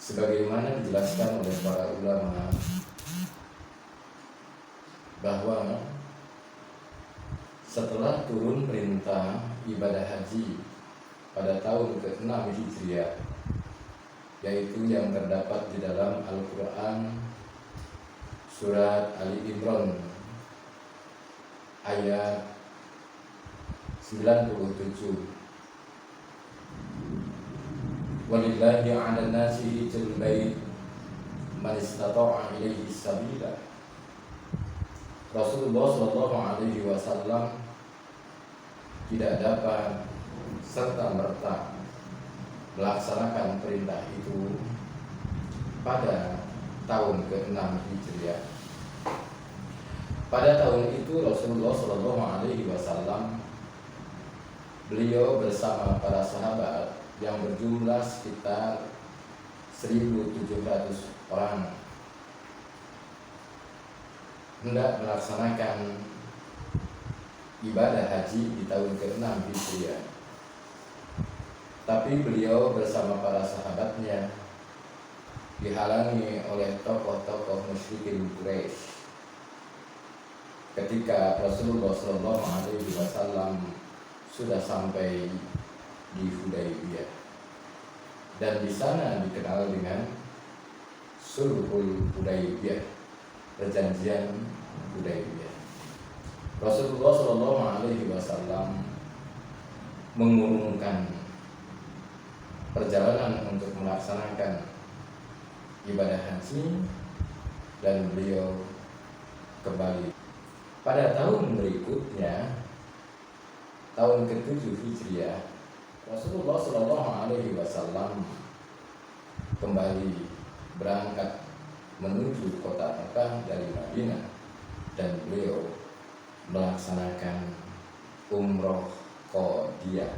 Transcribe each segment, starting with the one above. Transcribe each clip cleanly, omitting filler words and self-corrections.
Sebagaimana dijelaskan oleh para ulama bahwa setelah turun perintah ibadah haji pada tahun ke-6 Hijriah, yaitu yang terdapat di dalam Al-Quran surat Ali Imran ayat 97. Walillahi 'alan nasi hijjul bait man istata'a ilaihi sabila. Rasulullah sallallahu alaihi wasallam tidak dapat serta merta melaksanakan perintah itu pada tahun ke-6 Hijriah. Pada tahun itu Rasulullah sallallahu alaihi wasallam beliau bersama para sahabat yang berjumlah sekitar 1.700 orang hendak melaksanakan ibadah haji di tahun ke-6 Hijriah. Tapi beliau bersama para sahabatnya dihalangi oleh tokoh-tokoh musyrikin Quraisy. Ketika Rasulullah SAW sudah sampai di Hudaybiyah, dan di sana dikenal dengan Sulhul Hudaybiyah, perjanjian Hudaybiyah. Rasulullah SAW mengumumkan perjalanan untuk melaksanakan ibadah haji, dan beliau kembali. Pada tahun berikutnya, tahun ke-7 Hijriah, Rasulullah SAW kembali berangkat menuju kota Mekah dari Madinah, dan beliau melaksanakan umroh qadiyah,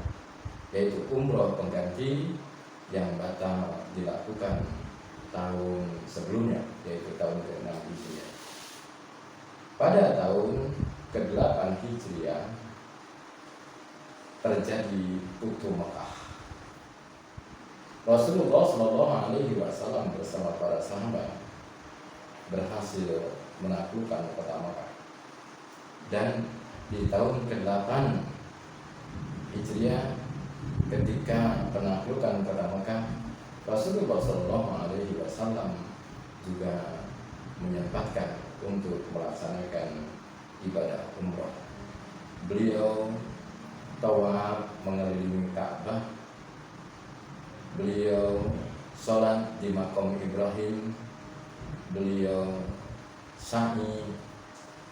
yaitu umroh pengganti yang batal dilakukan tahun sebelumnya, yaitu tahun ke-6 Hijriah. Pada tahun ke-8 Hijriah terjadi Futuh Mekah. Rasulullah SAW bersama para sahabat berhasil menaklukkan kota Mekah. Dan di tahun ke-8 Hijriah, ketika penaklukan kota Mekah, Rasulullah SAW juga menyempatkan untuk melaksanakan ibadah umrah. Beliau tawaf mengelilingi Ka'bah, beliau sholat di Maqam Ibrahim, beliau sa'i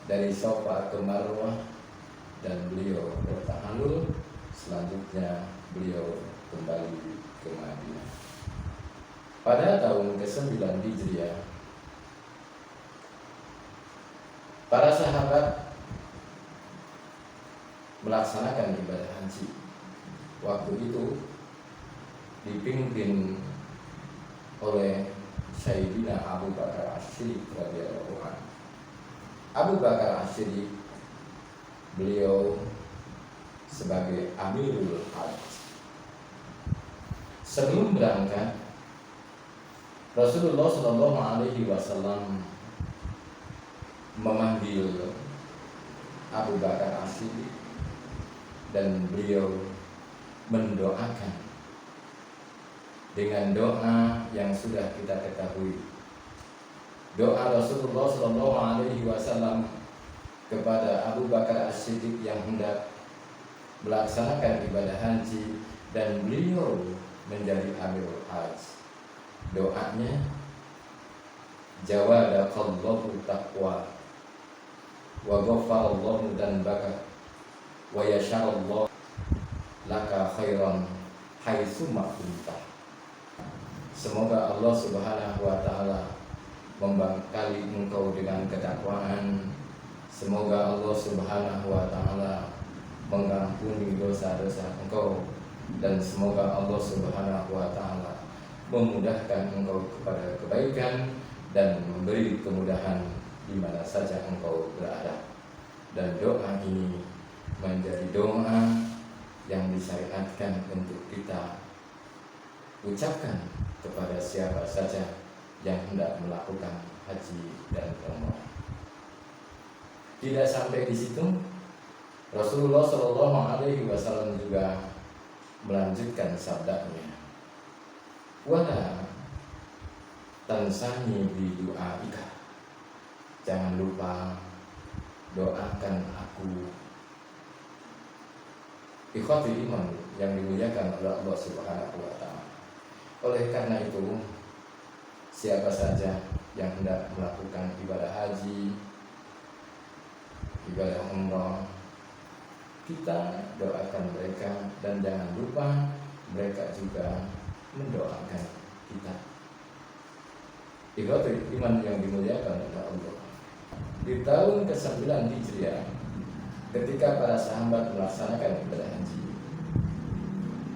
dari Safa ke Marwah, dan beliau bertahalul. Selanjutnya beliau kembali ke Madinah. Pada tahun ke-9 Hijriah, para sahabat melaksanakan ibadah haji. Waktu itu dipimpin oleh Sayyidina Abu Bakar As-Siddiq radhiyallahu anhu. Abu Bakar As-Siddiq, beliau sebagai Amirul Hajj. Sebelum berangkat, Rasulullah SAW memanggil Abu Bakar As-Siddiq, dan beliau mendoakan dengan doa yang sudah kita ketahui. Doa Rasulullah SAW kepada Abu Bakar As-Siddiq yang hendak melaksanakan ibadah haji dan beliau menjadi Amirul Hajj. Doanya, jawadakallahu taqwa wa ghafarallahu dhanbaka wa yasharallahu laka khairan haitsu ma kunta. Semoga Allah Subhanahu wa taala membekali engkau dengan ketakwaan. Semoga Allah Subhanahu wa taala mengampuni dosa-dosa engkau, dan semoga Allah Subhanahu wa taala memudahkan engkau kepada kebaikan dan memberi kemudahan di mana saja engkau berada. Dan doa ini menjadi doa yang disyariatkan untuk kita ucapkan kepada siapa saja yang hendak melakukan haji dan umrah. Tidak sampai di situ, Rasulullah Shallallahu Alaihi Wasallam juga melanjutkan sabdanya, wala tansani bi du'aika, jangan lupa doakan aku. Ikhwati iman yang dimuliakan oleh Allah Subhanahu wa Ta'ala. Oleh karena itu, siapa saja yang hendak melakukan ibadah haji, ibadah umrah, kita doakan mereka, dan jangan lupa mereka juga mendoakan kita. Ikhwati iman yang dimuliakan oleh Allah. Di tahun ke-9 Hijriah, ketika para sahabat melaksanakan ibadah haji,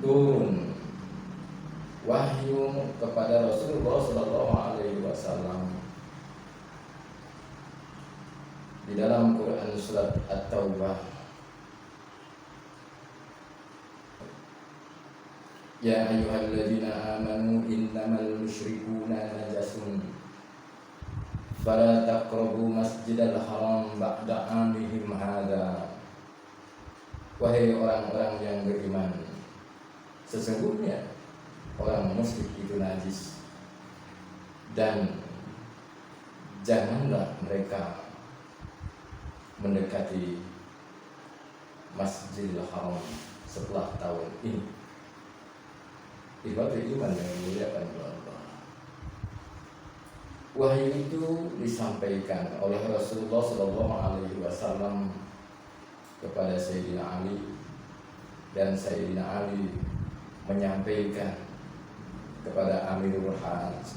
turun wahyu kepada Rasulullah Shallallahu Alaihi Wasallam di dalam Quran surat At-Taubah. Ya ayyuhalladzina amanu innamal musyrikuuna najasun fala taqrabu masjidal haram ba'da amihim hadza. Wahai orang-orang yang beriman, sesungguhnya orang musyrik itu najis, dan janganlah mereka mendekati Masjidil Haram setelah tahun ini. Ibadah iman yang dimuliakan oleh Allah. Wahyu itu disampaikan oleh Rasulullah Shallallahu Alaihi Wasallam kepada Sayyidina Ali, dan Sayyidina Ali menyampaikan kepada Amirul Hajj.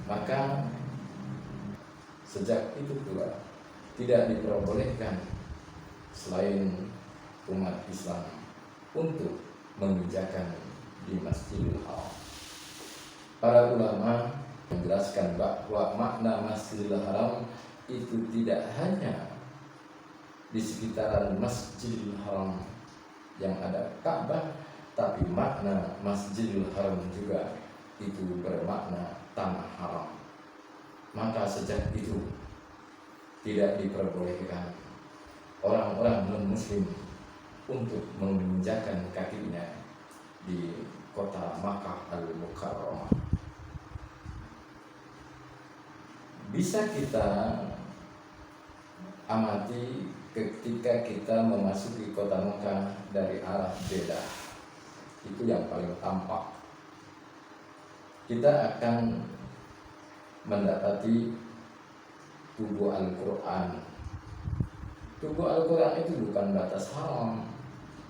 Maka sejak itu pula tidak diperbolehkan selain umat Islam untuk mengerjakan di Masjidil Haram. Para ulama menjelaskan bahwa makna Masjidil Haram itu tidak hanya di sekitaran Masjidil Haram yang ada Ka'bah, tapi makna Masjidil Haram juga itu bermakna tanah haram. Maka sejak itu tidak diperbolehkan orang-orang non-muslim untuk menginjakkan kakinya di kota Makkah Al-Mukarramah. Bisa kita amati ketika kita memasuki kota Mekah dari arah Jeddah, itu yang paling tampak. Kita akan mendapati tubuh Al-Quran. Tubuh Al-Quran itu bukan batas haram.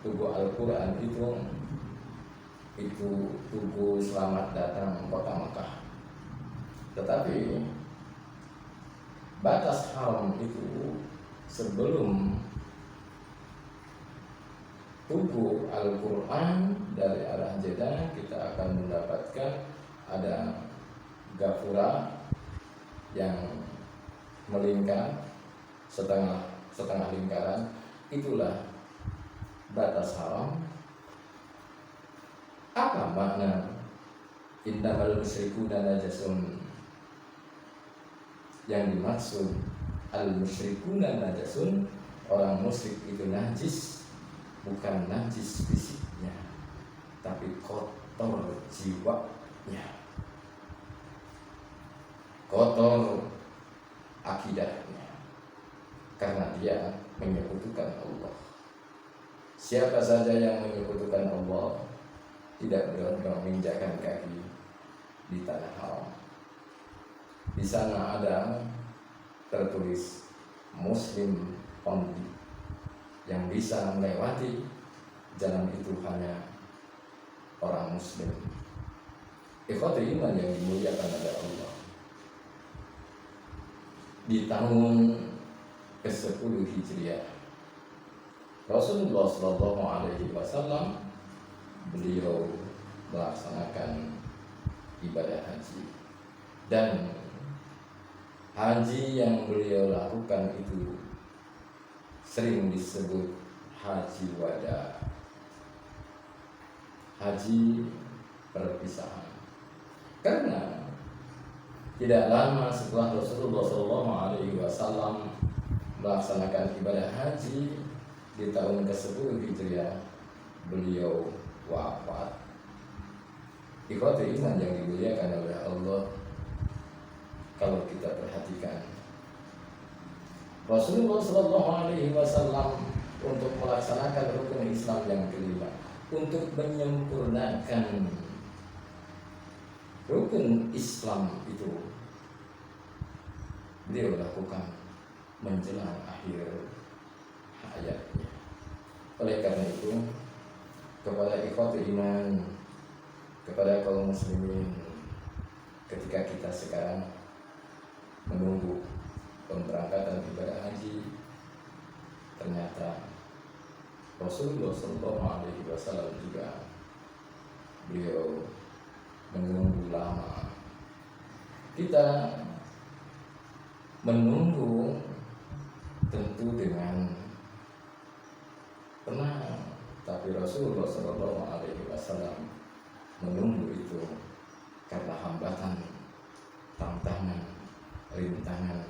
Tubuh Al-Quran itu tubuh selamat datang kota Mekah. Tetapi batas haram itu sebelum tubuh Al-Quran dari arah Jeddah, kita akan mendapatkan ada gapura yang melingkar setengah lingkaran. Itulah batas haram. Apa makna innamal musyrikuuna najasun? Yang dimaksud al-musyrikuuna najasun, orang musyrik itu najis, bukan najis fisiknya, tapi kotor jiwanya, kotor akidahnya, karena dia menyekutukan Allah. Siapa saja yang menyekutukan Allah tidak boleh menginjakkan kaki di tanah haram. Di sana ada tertulis Muslim only, yang bisa melewati jalan itu hanya orang Muslim. Ikhwati iman yang dimuliakan oleh Allah. Di tahun ke-10 Hijriah, Rasulullah Shallallahu Alaihi Wasallam beliau melaksanakan ibadah haji, dan haji yang beliau lakukan itu sering disebut haji wada. Haji perpisahan. Karena tidak lama setelah Rasulullah SAW melaksanakan ibadah haji di tahun ke-10 Hijriah, beliau wafat. Ikhwati iman yang dimuliakan oleh Allah, kalau kita perhatikan Rasulullah SAW untuk melaksanakan rukun Islam yang kelima, untuk menyempurnakan rukun Islam itu, beliau lakukan menjelang akhir hayatnya. Oleh karena itu, kepada ikhwati iman, kepada kaum muslimin, ketika kita sekarang menunggu pemberangkatan ibadah haji, ternyata Rasulullah SAW juga beliau menunggu lama. Kita menunggu tentu dengan tenang, tapi Rasulullah SAW menunggu itu karena hambatan, tantangan, rintangan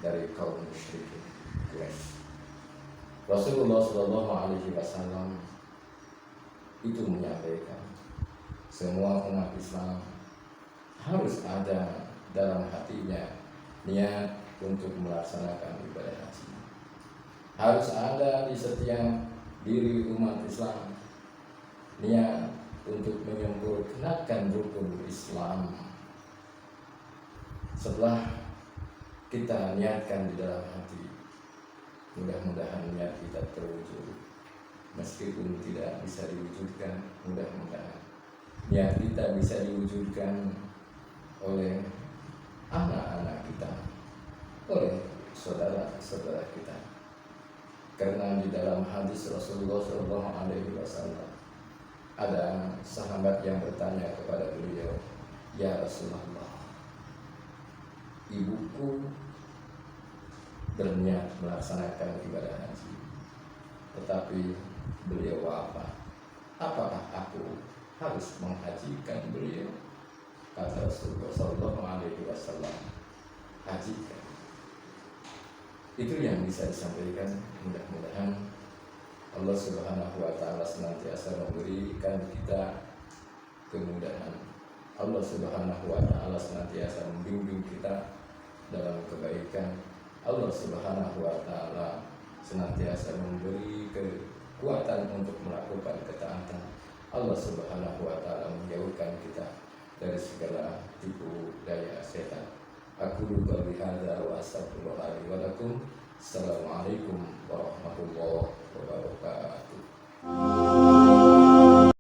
dari kaum musyrikin Quraisy. Rasulullah SAW itu menyampaikan semua umat Islam harus ada dalam hatinya niat untuk melaksanakan ibadah haji. Harus ada di setiap diri umat Islam niat untuk menyempurnakan rukun Islam. Setelah kita niatkan di dalam hati, mudah-mudahan niat kita terwujud. Meskipun tidak bisa diwujudkan, mudah-mudahan niat kita bisa diwujudkan oleh anak-anak kita, oleh saudara-saudara kita. Karena di dalam hadis Rasulullah SAW ada sahabat yang bertanya kepada beliau, "Ya Rasulullah, ibuku berniat melaksanakan ibadah haji, tetapi beliau wafat. Apakah aku harus menghajikan beliau?" Kata Rasulullah SAW, "Hajikan." Itu yang bisa disampaikan. Mudah-mudahan Allah Subhanahu wa Ta'ala senantiasa memberikan kita kemudahan. Allah Subhanahu wa Ta'ala senantiasa membimbing kita dalam kebaikan. Allah Subhanahu wa Ta'ala senantiasa memberi kekuatan untuk melakukan ketaatan. Allah Subhanahu wa Ta'ala menjauhkan kita dari segala tipu daya setan. Aku qouli hadza wa astaghfirullah li wa lakum. Assalamualaikum warahmatullahi wabarakatuh.